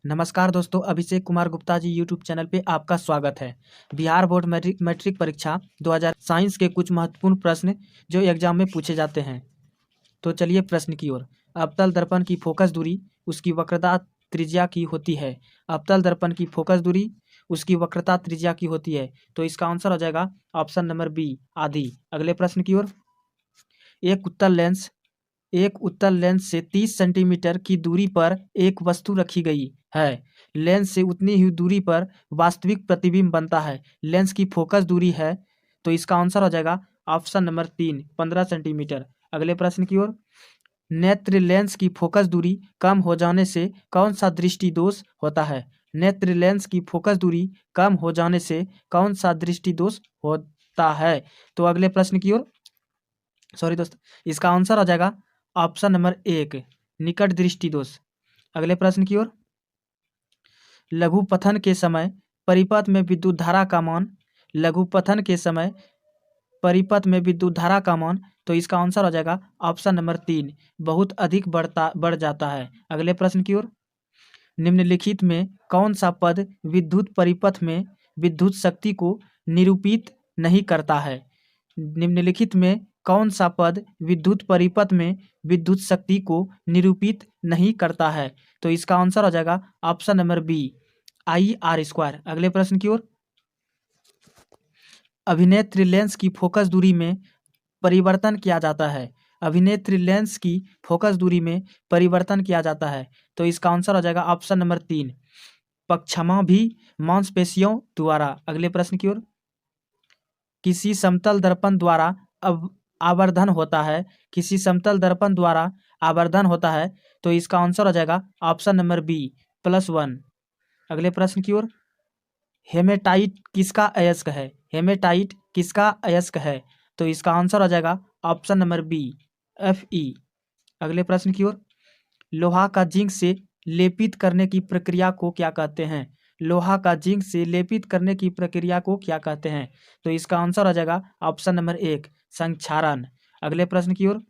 नमस्कार दोस्तों, Abhishek Kumar Gupta ji YouTube channel पे आपका स्वागत है। बिहार बोर्ड मैट्रिक परीक्षा 2000 साइंस के कुछ महत्वपूर्ण प्रश्न जो एग्जाम में पूछे जाते हैं। तो चलिए प्रश्न की ओर। अवतल दर्पण की फोकस दूरी उसकी वक्रता त्रिज्या की होती है। अवतल दर्पण की फोकस दूरी उसकी वक्रता त्रिज्या की होती है। तो इसका आंसर हो जाएगा ऑप्शन नंबर बी, आधी। अगले प्रश्न की ओर। एक उत्तल लेंस से 30 सेंटीमीटर की दूरी पर एक वस्तु रखी गई है। लेंस से उतनी ही दूरी पर वास्तविक प्रतिबिंब बनता है। लेंस की फोकस दूरी है, तो इसका आंसर हो जाएगा ऑप्शन नंबर 3, 15 सेंटीमीटर। अगले प्रश्न की ओर। नेत्र लेंस की फोकस दूरी कम हो जाने से कौन सा दृष्टि दोष होता है? नेत्र लेंस की फोकस दूरी कम हो जाने से कौन सा दृष्टि दोष होता है? तो अगले प्रश्न की ओर। सॉरी दोस्त, इसका आंसर हो जाएगा ऑप्शन नंबर 1, निकट दृष्टि दोष। अगले प्रश्न की ओर। लघुपथन के समय परिपथ में विद्युत धारा का मान लघुपथन के समय परिपथ में विद्युत धारा का मान, तो इसका आंसर हो जाएगा ऑप्शन नंबर 3, बहुत अधिक बढ़ जाता है। अगले प्रश्न की ओर। निम्नलिखित में कौन सा पद विद्युत परिपथ में विद्युत शक्ति को निरूपित नहीं करता है? निम्नलिखित में कौन सा पद विद्युत परिपथ में विद्युत शक्ति को निरूपित नहीं करता है? तो इसका आंसर हो जाएगा ऑप्शन नंबर बी, I/R²। अगले प्रश्न की ओर। अभिनेत्र लेंस की फोकस दूरी में परिवर्तन किया जाता है। अभिनेत्र लेंस की फोकस दूरी में परिवर्तन किया जाता है, तो इसका आंसर हो जाएगा ऑप्शन नंबर 3, पक्षमा भी मांसपेशियों द्वारा। अगले प्रश्न की ओर। किसी समतल दर्पण द्वारा अब आवर्धन होता है। किसी समतल दर्पण द्वारा आवर्धन होता है, तो इसका आंसर हो जाएगा ऑप्शन नंबर बी, +1। अगले प्रश्न की ओर। हेमेटाइट किसका अयस्क है? हेमेटाइट किसका अयस्क है? तो इसका आंसर हो जाएगा ऑप्शन नंबर बी, Fe। अगले प्रश्न की ओर। लोहा का जिंक से लेपित करने की प्रक्रिया को क्या कहते हैं? लोहा का जिंक से लेपित करने की प्रक्रिया को क्या कहते हैं? तो इसका आंसर हो जाएगा ऑप्शन नंबर 1, संक्षारण। अगले प्रश्न की ओर।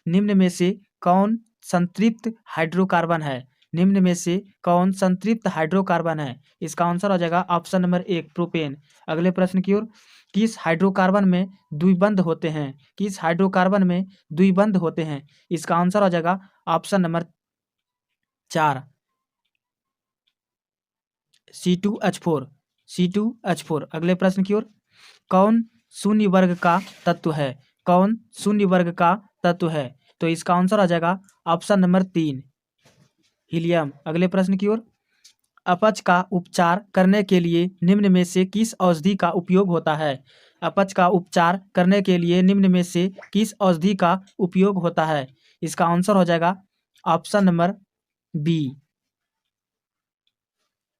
निम्न में से कौन संतृप्त हाइड्रोकार्बन है? निम्न में से कौन संतृप्त हाइड्रोकार्बन है? इसका आंसर हो जाएगा ऑप्शन नंबर 1, प्रोपेन। अगले प्रश्न की ओर। किस हाइड्रोकार्बन में द्विबंध होते हैं? किस हाइड्रोकार्बन में द्विबंध होते हैं? इसका आंसर हो जाएगा ऑप्शन नंबर 4, C2H4। C2H4। अगले प्रश्न की ओर। कौन शून्य वर्ग का तत्व है? कौन शून्य वर्ग का तत्व है? तो इसका आंसर आ जाएगा ऑप्शन नंबर 3, हीलियम। अगले प्रश्न की ओर। अपच का उपचार करने के लिए निम्न में से किस औषधि का उपयोग होता है? अपच का उपचार करने के लिए निम्न में से किस औषधि का उपयोग होता है? इसका आंसर हो जाएगा option number B,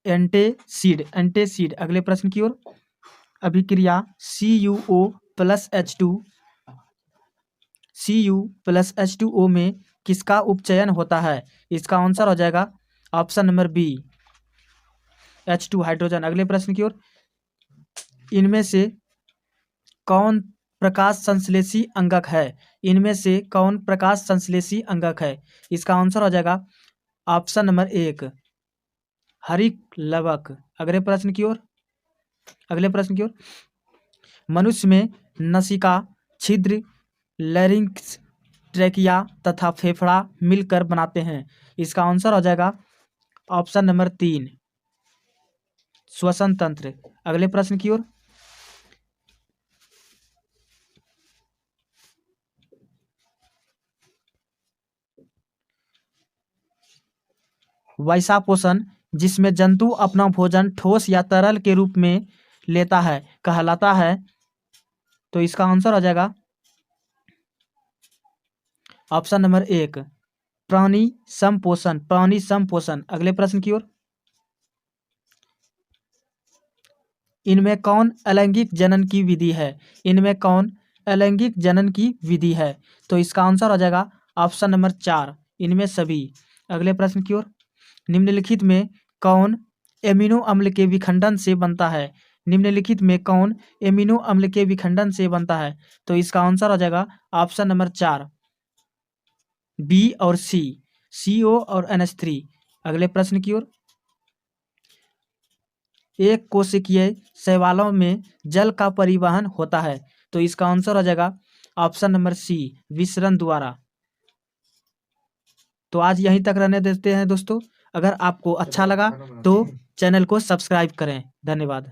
antacid. Antacid. अगले प्रश्न की ओर। अभिक्रिया Cu+H2O में किसका उपचयन होता है? इसका आंसर हो जाएगा option number B, H2, hydrogen. अगले प्रश्न की ओर। इनमें से कौन प्रकाश संश्लेषी अंगक है? इनमें से कौन प्रकाश संश्लेषी अंगक है? इसका आंसर हो जाएगा ऑप्शन नंबर 1, हरित लवक। अगले प्रश्न की ओर। अगले प्रश्न की ओर। मनुष्य में नसिका, छिद्र, लैरिंक्स, ट्रेकिया तथा फेफड़ा मिलकर बनाते हैं। इसका आंसर हो जाएगा ऑप्शन नंबर 3, श्वसन तंत्र। अगले प्रश्न की ओर। वैसापोषण, जिसमें जंतु अपना भोजन ठोस या तरल के रूप में लेता है, कहलाता है। तो इसका आंसर हो जाएगा ऑप्शन नंबर 1, प्राणी संपोषण। प्राणी संपोषण। अगले प्रश्न की ओर। इनमें कौन अलैंगिक जनन की विधि है? इनमें कौन अलैंगिक जनन की विधि है? तो इसका आंसर हो जाएगा ऑप्शन नंबर 4, इनमें सभी। अगले प्रश्न की ओर। निम्नलिखित में कौन एमिनो अम्ल के विखंडन से बनता है? निम्नलिखित में कौन एमिनो अम्ल के विखंडन से बनता है? तो इसका आंसर हो जाएगा ऑप्शन नंबर 4, बी और सी, CO और NH3। अगले प्रश्न की ओर। एक कोशिकीय शैवालों में जल का परिवहन होता है। तो इसका आंसर हो जाएगा ऑप्शन नंबर सी, विसरण द्वारा। तो आज यहीं तक रहने देते हैं दोस्तों। अगर आपको अच्छा लगा तो चैनल को सब्सक्राइब करें। धन्यवाद।